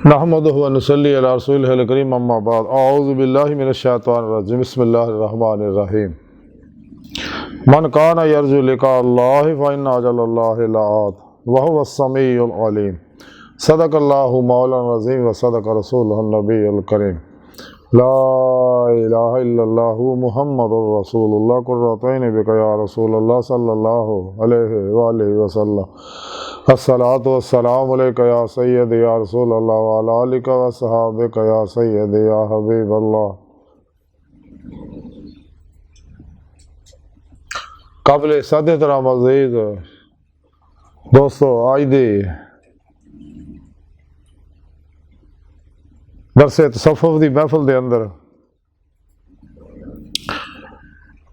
نحمدہ و نصلی علی رسولہ الکریم اما بعد اعوذ باللہ من الشیطان الرجیم بسم اللہ الرحمن الرحیم من کان یرجو لقاء اللہ فإن اجل اللہ لآت وہو السمیع العلیم صدق اللہ مولانا العظیم و صدق رسولہ النبی الکریم لا الہ الا اللہ محمد رسول اللہ قرۃ عین بک یا رسول اللہ صلی اللہ علیہ وآلہ وسلم الصلاۃ والسلام علیک یا سید یا رسول اللہ وعلی آلک و صحابک یا سید یا حبیب اللہ۔ قبل صد طرح مزید دوستو آج دی درس تصوف دی محفل دے اندر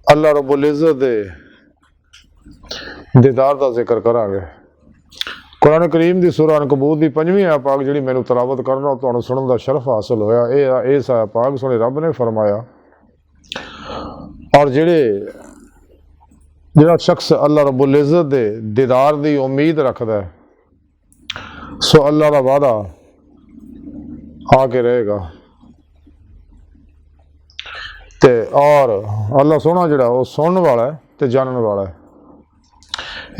اللہ رب العزت دے دیدار دا ذکر کرا گے۔ قرآن کریم دی سورہ عنکبوت دی 5ویں آیت پاک جڑی میں تلاوت کرنا تانوں سنن دا شرف حاصل ہویا، اس آیت پاک سونے رب نے فرمایا، اور جڑا شخص اللہ رب العزت دے دیدار دی امید رکھدا ہے سو اللہ دا وعدہ آ کے رہے گا، تے اور اللہ سونا جڑا وہ سنن والا ہے تے جانن والا ہے۔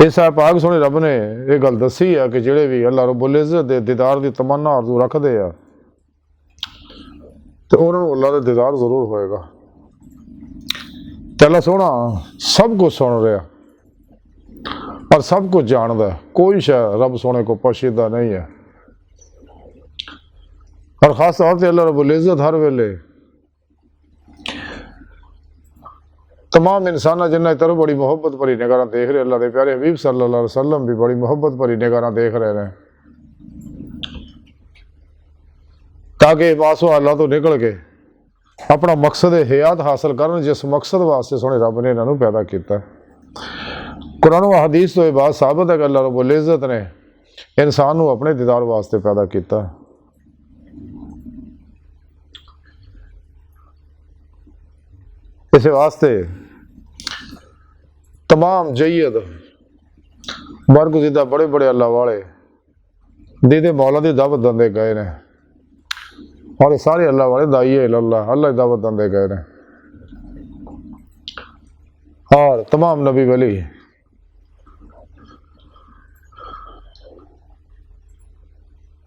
اس آیت پاک سونے رب نے یہ گل دسی ہے کہ جڑے بھی اللہ رب العزت دے دیدار دی تمنا آرزو رکھتے ہیں تو انہوں نے اللہ دے دیدار ضرور ہوئے گا۔ تے اللہ سونا سب کچھ سن رہا اور سب کچھ جاندہ ہے، کوئی شے رب سونے کو پوشیدہ نہیں ہے، اور خاص طور سے اللہ رب العزت ہر ویلے تمام انسانہ جنہ طرف بڑی محبت بھری نگاہ دیکھ رہے، اللہ دے پیارے حبیب صلی اللہ علیہ وسلم بھی بڑی محبت بھری نگاہ دیکھ رہے ہیں، تاکہ ماسو اللہ تو نکل کے اپنا مقصد حیات حاصل کرن جس مقصد واسطے سونے رب نے انہوں پیدا کیتا ہے۔ قرآن و حدیث تو یہ بات ثابت ہے کہ اللہ رب العزت نے انسان کو اپنے دیدار واسطے پیدا کیتا ہے۔ اس واسطے تمام جید برگزیدہ بڑے بڑے اللہ والے دید مولا دی دعوت دندے گئے نے، اور سارے اللہ والے داعیے اللہ اللہ دعوت دندے گئے نے، اور تمام نبی ولی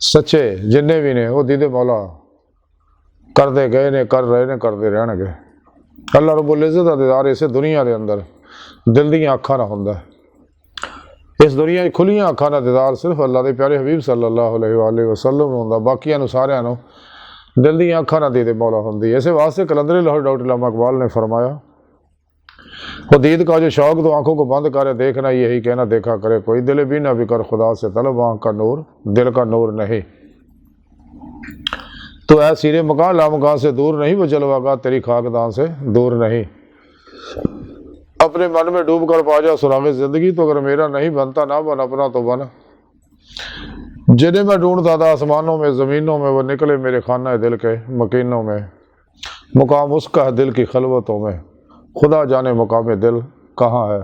سچے جننے بھی نے وہ دید مولا کردے گئے نے، کر رہے نے، کردے رہن گے۔ اللہ رب العزت کا دیدار اسے دنیا دے اندر دل دیاں اکھاں نہ ہوندا ہے، اس دنیا کھلیاں اکھاں دا دیدار صرف اللہ دے پیارے حبیب صلی اللہ علیہ وآلہ وسلم نوں ہوندا، باقیاں نوں ساریاں نوں دل دیاں اکھاں نہ دید مولا ہوندی ہے۔ اسے واسطے کلندر لاہور ڈاکٹر علامہ اقبال نے فرمایا، وہ دید کا جو شوق تو آنکھوں کو بند کرے دیکھنا یہی کہنا دیکھا کرے کوئی، دل بھی نہ بھی کر خدا سے طلب آنکھ کا نور دل کا نور نہیں، تو اے سیرے مکان لامکان سے دور نہیں، وہ جلوہ گاہ تیری خاکدان سے دور نہیں، اپنے من میں ڈوب کر پا جا سراغ زندگی، تو اگر میرا نہیں بنتا نہ بن اپنا تو بن، جنہیں میں ڈھونڈتا تھا آسمانوں میں زمینوں میں، وہ نکلے میرے خانہ دل کے مکینوں میں، مقام اس کا ہے دل کی خلوتوں میں، خدا جانے مقام دل کہاں ہے۔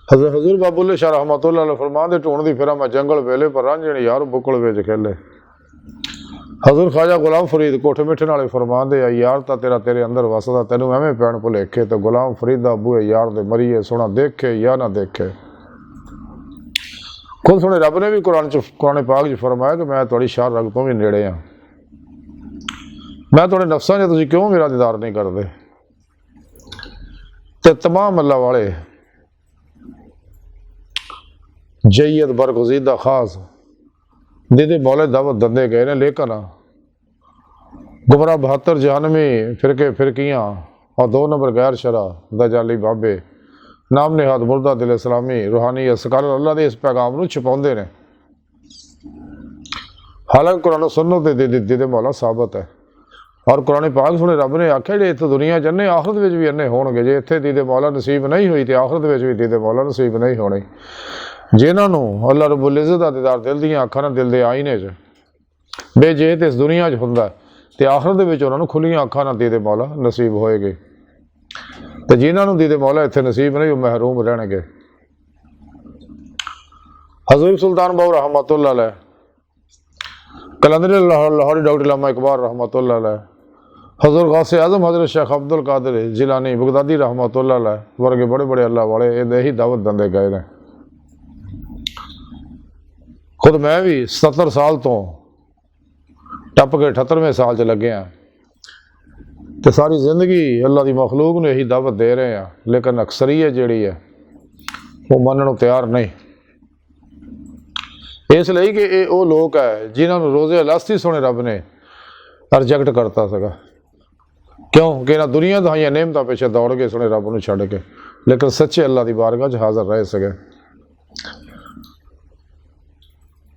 حضرت حضور باب اللہ شاہ رحمۃ اللہ علیہ فرمان دے ٹھونڈ دی پھرا میں جنگل ویلے پر رانجھنی یار بکل ویچ کھیلے۔ حضور خواجہ غلام فرید کوٹھے مٹھن والے فرمان دے یار تا تیرا تیرے اندر وسدا، تینوں ایویں پین بھلیکھے، تو غلام فرید دا بوئے یار دے مریے سونا دیکھے یا نہ دیکھے۔ خود سونے رب نے بھی قرآن پاک جو فرمایا کہ میں تھوڑی شار رگ تو بھی نیڑے ہاں، میں تھوڑے نفساں جو تسی کیوں میرا دیدار نہیں کردے۔ تے تمام اللہ والے جید برگزیدہ خاص دیدے مولا دعوت دندے گئے نے، لیکن گمراہ 72 جہنمی فرقیاں اور 2 نمبر غیر شرع دجالی بابے نام نہاد مردہ دل اسلامی روحانی اسکالر اللہ دے اس پیغام نو چھپاؤندے نے، حالانکہ قرآن و سنت دے دیدے مولا ثابت ہے، اور قرآن پاک سنے رب نے آکھیا جے اتنے دنیا جنے آخرت وچ بھی انے ہون گے، جے اتنے دیدے مولا نصیب نہیں ہوئی تے آخرت وچ بھی دیدے مولا نصیب نہیں ہونی۔ جنہاں نوں اللہ رب العزت دا دیدار دل دیاں اکھاں نال دل دے آئینے چ بے جے تے اس دنیا چ ہوندا تے آخرت دے وچ انہاں نوں کھلیاں اکھاں نال دیدے مولا نصیب ہوئے گے، تے جنہاں نوں دیدے مولا اتنے نصیب نہیں وہ محروم رہن گے۔ حضور سلطان بہو رحمۃ اللہ علیہ کلندری لاہوری ڈاکٹر علامہ اقبال رحمۃ اللہ علیہ، حضور غوث اعظم حضرت شیخ عبد القادر جیلانی بغدادی رحمۃ اللہ علیہ ورگے بڑے بڑے اللہ والے یہی دعوت دندے گئے نے۔ خود میں بھی 70 سال تو ٹپ کے 78ویں سال چ لگے ہیں، تو ساری زندگی اللہ دی مخلوق نے یہی دعوت دے رہے ہیں، لیکن اکثریت جیڑی ہے وہ مننوں تیار نہیں، اس لیے کہ یہ وہ لوگ ہے جنہوں نے روزے الاستی سونے رب نے ریجیکٹ کرتا سکا، کیوں کہ نہ دنیا دہائیاں نعمتاں پیچھے دوڑ گئے سونے رب نو چھڑ کے، لیکن سچے اللہ دی بارگاہ چ حاضر رہ سکے،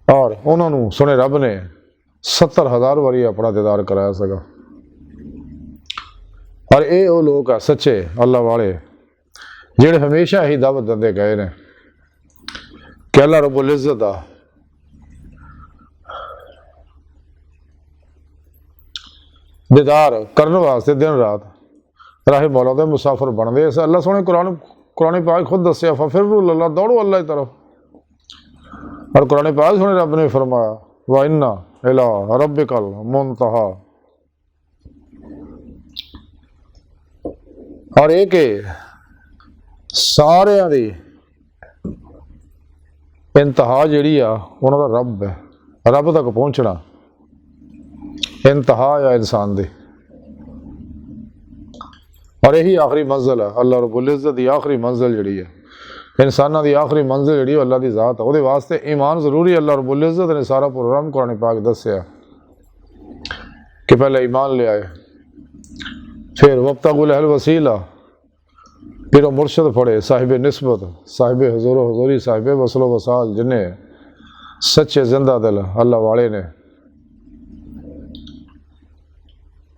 اور انہوں نے سونے رب نے 70,000 واری اپنا دیدار کرایا سکا۔ اور یہ وہ لوگ ہیں سچے اللہ والے جڑے ہمیشہ ہی دعوت دندے گئے نے کہ اللہ رب العزت دا دیدار کرنے واسطے دن رات راہ مولا دے مسافر بن دے۔ اللہ سونے قرآن پاک خود دسیا ففروا اللہ، دوڑو اللہ کی طرف، اور قرآن پاک سونے رب نے فرمایا وَإِنَّ إِلَىٰ رَبِّكَ الْمُنْتَهَىٰ، اور یہ کہ سارے دی انتہا جیڑی آ انہوں دا رب ہے، رب تک پہنچنا انتہا یا انسان دی، اور یہی آخری منزل ہے۔ اللہ رب العزت دی آخری منزل جڑی ہے، انسانہ دی آخری منزل جڑی ہے اللہ دی ذات ہے، وہ واسطے ایمان ضروری ہے۔ اللہ رب العزت نے سارا پروگرام قرآن پاک دسیا کہ پہلے ایمان لے آئے، پھر وابتغوا الیہ الوسیلہ، پھر وہ مرشد پڑھے، صاحب نسبت، صاحب حضور و حضوری، صاحب وصل و وصال، جنہیں سچے زندہ دل اللہ والے نے،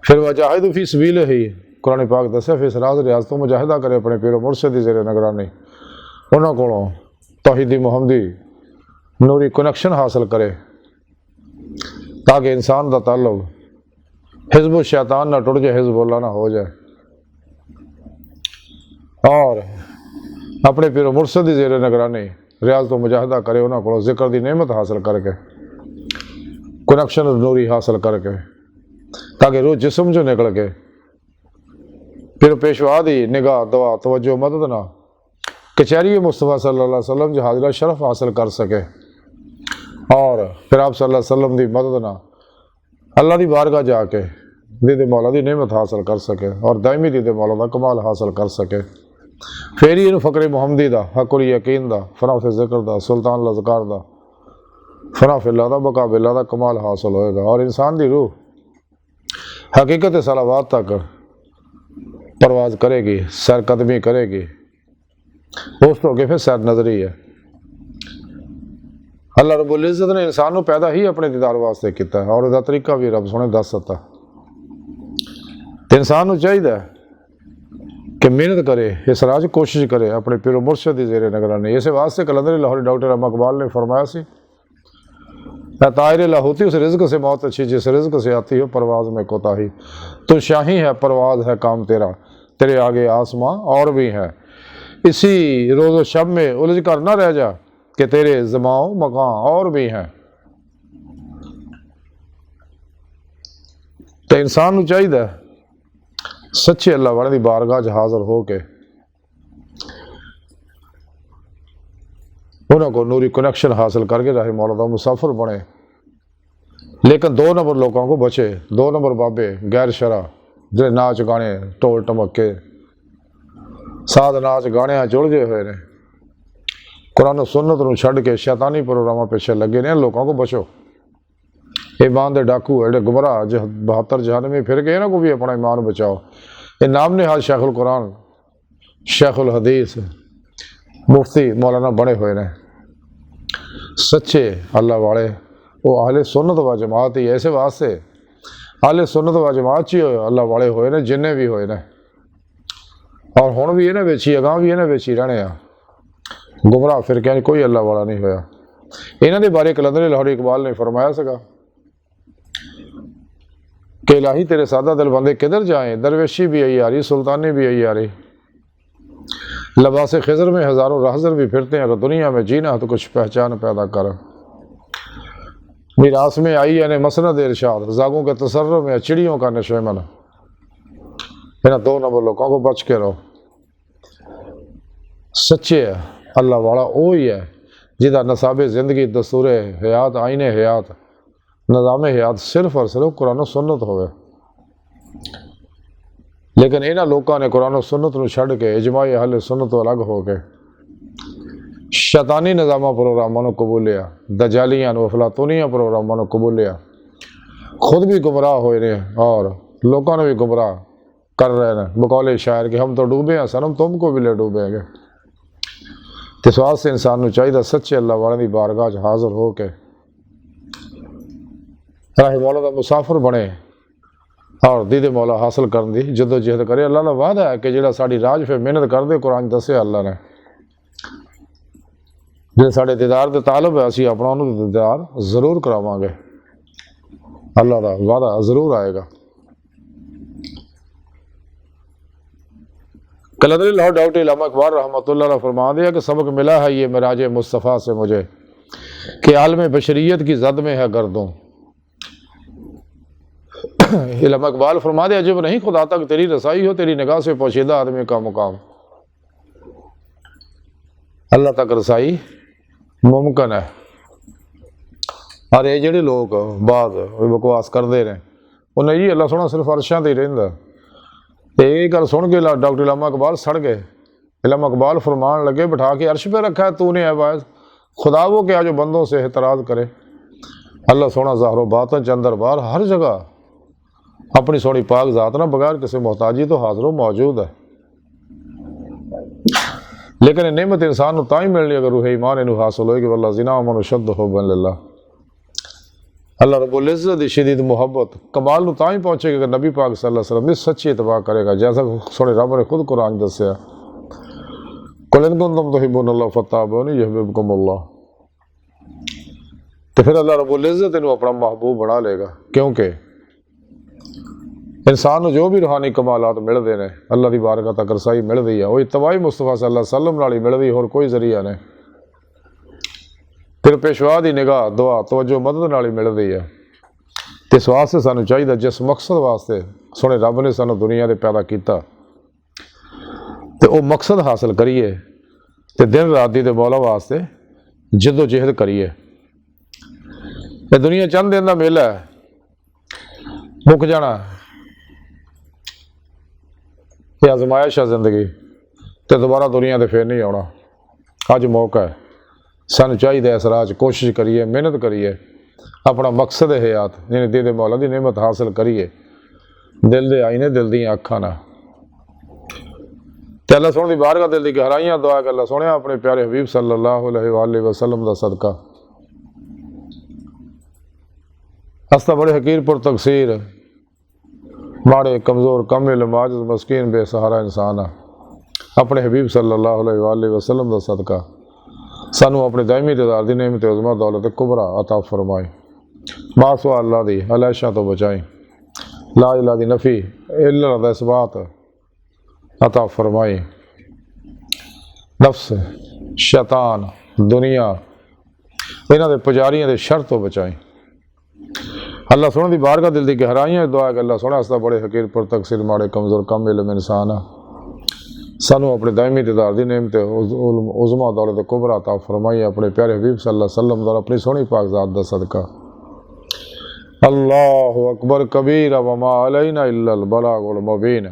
پھر وجاہد فی سبیلہ ہی قرآن پاک دسے پھر سراز ریاضتوں مجاہدہ کرے اپنے پیر و مرشد دی زیر نگرانی، انہوں کو توحیدی محمدی نوری کنیکشن حاصل کرے تاکہ انسان دا تعلق حزب الشیطان نہ ٹوٹ جائے، حزب اللہ نہ ہو جائے، اور اپنے پیر و مرشد دی زیر نگرانی ریاضت و مجاہدہ کرے، انہوں کو ذکر دی نعمت حاصل کر کے کنیکشن نوری حاصل کر کے تاکہ روح جسم جو نکل کے پھر پیشوا دی نگاہ دعا توجہ مدد نہ کچہری مصطفیٰ صلی اللہ علیہ وسلم جو حاضرہ شرف حاصل کر سکے، اور پھر آپ صلی اللہ علیہ وسلم دی مدد نہ اللہ دی بارگاہ جا کے دید مولا دی نعمت حاصل کر سکے، اور دائمی دید مولا دا کمال حاصل کر سکے، پھر ہی فقر محمدی دا، حق الیقین دا، فنا فی ذکر دا، سلطان الذکار دا، فنا فی اللہ دا، بقا باللہ دا کمال حاصل ہوئے گا، اور انسان دی روح حقیقت صلوات تک پرواز کرے گی، سیر قدمی کرے گی، اس تو پھر سیر نظری ہے۔ اللہ رب العزت نے انسان کو پیدا ہی اپنے دیدار واسطے کیتا ہے، اور اس کا طریقہ بھی رب سونے دس سکتا، انسان کو چاہیے کہ محنت کرے، اس راج کوشش کرے اپنے پیر و مرشد دی زیر نگرانی۔ اس واسطے کلندری لاہوری ڈاکٹر علامہ اقبال نے فرمایا سی طائر لاہوتی اس رزق سے موت اچھی جس رزق سے آتی ہو پرواز میں کوتاہی، تو شاہی ہے پرواز ہے کام تیرا، تیرے آگے آسماں اور بھی ہے، اسی روز و شب میں الجھ کر نہ رہ جا کہ تیرے زماں مقام اور بھی ہیں۔ تو انسان کو چاہیے سچے اللہ والے دی بارگاہ چ حاضر ہو کے انہوں کو نوری کنیکشن حاصل کر کے راہ مولا دا مسافر بنے، لیکن 2 نمبر لوگوں کو بچے، 2 نمبر بابے غیر شرع جڑے ناچ گانے ٹول ٹمکے ساتھ ناچ گانے جڑ گئے ہوئے نے، قرآن و سنت نو چھڑ کے شیطانی پروگراموں پیچھے لگے نے، لوگوں کو بچو۔ ایمان دے ڈاکو ایڈے گمراہ 72 جہان میں پھر کے انہوں کو بھی اپنا ایمان بچاؤ۔ یہ نام نہاد شیخ القرآن، شیخ الحدیث، مفتی مولانا بنے ہوئے نے، سچے اللہ والے وہ اہل سنت و جماعت ہی، ایسے واسطے اہل سنت و جماعت ہی اللہ والے ہوئے نے جنہیں بھی ہوئے نے، اور ہن بھی انہیں وچ ہی اگاں بھی انہیں وچ ہی رہنے آ، گمراہ فرقے کوئی اللہ والا نہیں ہویا۔ انہوں نے بارے کلندری لاہوری اقبال نے فرمایا سکا کہ الہی تیرے سادہ دل بندے کدھر جائیں، درویشی بھی آئی آ رہی، سلطانی بھی آئی آ رہی، لباس خضر میں ہزاروں راہزر بھی پھرتے ہیں، اگر دنیا میں جینا ہے تو کچھ پہچان پیدا کر۔ میراث میں آئی یعنی مسند ارشاد، زاگوں کے تصرف میں، چڑیوں کا نشیمن، انہاں دو نمبر لوگوں کو بچ کے رہو۔ سچے ہے اللہ والا وہی ہے جہاں نصاب زندگی، دستور حیات، آئین حیات، نظام حیات صرف اور صرف قرآن و سنت ہوئے۔ لیکن انہاں لوگوں نے قرآن و سنت نو چھڑ کے اجماع اہل سنت تو الگ ہو کے شیطانی نظامہ پروگراموں کو قبول لیا، دجالیاں افلاطونیاں پروگراموں کو قبول لیا، خود بھی گمراہ ہوئے رہے اور لوگوں نے بھی گمراہ کر رہے ہیں بقول شاعر کہ ہم تو ڈوبے ہیں سنم تم کو بھی لے ڈوبیں گے۔ اس واسطے انسان نو چاہیے سچے اللہ والے دی بارگاہ حاضر ہو کے راہ مولا دا مسافر بنے اور دید مولا حاصل کرن دی جد و جہد کرے۔ اللہ کا وعدہ ہے کہ جڑا ساڑی راج پہ محنت کر دے، قرآن دسے اللہ نے جڑے ساڑے دیدار دے طالب ہے اسی اپنا انہوں دیدار ضرور کراواں گے، اللہ کا وعدہ ضرور آئے گا۔ کلندری لاہور ڈاکٹر علامہ اقبال رحمۃ اللہ علیہ فرما دیا کہ سبق ملا ہے یہ معراج مصطفیٰ سے مجھے کہ عالم بشریت کی زد میں ہے گردوں۔ علامہ اقبال فرما دیا جب نہیں خدا تک تیری رسائی ہو، تیری نگاہ سے پوشیدہ آدمی کا مقام، اللہ تک رسائی ممکن ہے۔ اور یہ جڑے لوگ بعد بکواس کرتے رہے انہیں جی اللہ سونا صرف عرشاں تے ہی رہندا، یہ گل سن کے ڈاکٹر علامہ اقبال سڑ گئے۔ علامہ اقبال فرمان لگے بٹھا کے عرش پہ رکھا ہے تو نے عباد، خدا وہ کیا جو بندوں سے اعتراض کرے۔ اللہ سونا ظاہر و باطن چندر بار ہر جگہ اپنی سونی پاک ذات نہ بغیر کسی محتاجی تو حاضر و موجود ہے، لیکن یہ نعمت انسان نو تاں ہی ملنی اگر روح ایمان انہوں حاصل ہوئے کہ واللہ زنا من شد حبا للہ۔ اللہ رب العزت دی شدید محبت کمال نو تاں ہی پہنچے گا کہ نبی پاک صلی اللہ علیہ وسلم اس سچی اتباع کرے گا، جیسا سونے رب نے خود قرآن دسیا قل ان کنتم تحبون اللہ فاتبعونی یحببکم اللہ۔ تو پھر اللہ رب العزت انہوں اپنا محبوب بنا لے گا، کیونکہ انسان نو جو بھی روحانی کمالات مل دے نے اللہ دی بارگاہ تک رسائی مل دی ہے، وہ اتباعی مصطفیٰ صلی اللہ علیہ وسلم نال ہی مل دی، اور کوئی ذریعہ نہیں۔ پھر پیشوا دی نگاہ دعا توجہ مدد نال ہی مل دی ہے۔ اس واسطے سانو چاہیے جس مقصد واسطے سونے رب نے سانو دنیا دے پیدا کیتا تے وہ مقصد حاصل کریے تے دن رات دی تے مولا واسطے جد و جہد کریے۔ یہ دنیا چند دن دا میلہ ہے، مک جانا یہ آزمائش ہے زندگی، تے دوبارہ دنیا دے پھر نہیں آنا۔ اج موقع ہے، سانو چاہیے اس راہ کوشش کریے، محنت کریے، اپنا مقصد حیات یعنی دید مولا دی نعمت حاصل کریے، دل دے آئینے دل دی آنکھاں نہ تے اللہ سونے دی بارگاہ دل دی گہرائیاں دعا کہ اللہ سونے اپنے پیارے حبیب صلی اللہ علیہ وآلہ وسلم دا صدقہ ہستا بڑے حقیر پر تقصیر ماڑے کمزور کم علم عاجز مسکین بے سہارا انسان اپنے حبیب صلی اللہ علیہ وآلہ وسلم دا صدقہ سانو اپنے دائمی دیدار دی نعمت عظمہ دولت کبرا عطا فرمائے، ماسوا اللہ دی علیشہ تو بچائیں، لا الہ دی نفی الا دا اثبات عطا فرمائے، نفس شیطان دنیا انہاں دے پجاریاں دے شر تو بچائیں۔ اللہ سونے دی بارگاہ دل دی گہرائیاں دعا کہ اللہ سونا ہستا بڑے حقیر پر تقصیر ماڑے کمزور کم علم انسان سانو اپنے دائمی دیدار دی نعمت عظمہ دولت کبرا عطا فرمائی، اپنے پیارے حبیب صلی اللہ علیہ وسلم اور اپنی سونی پاک ذات دا صدقہ۔ اللہ اکبر کبیرہ وما علینا الا البلاغ المبین۔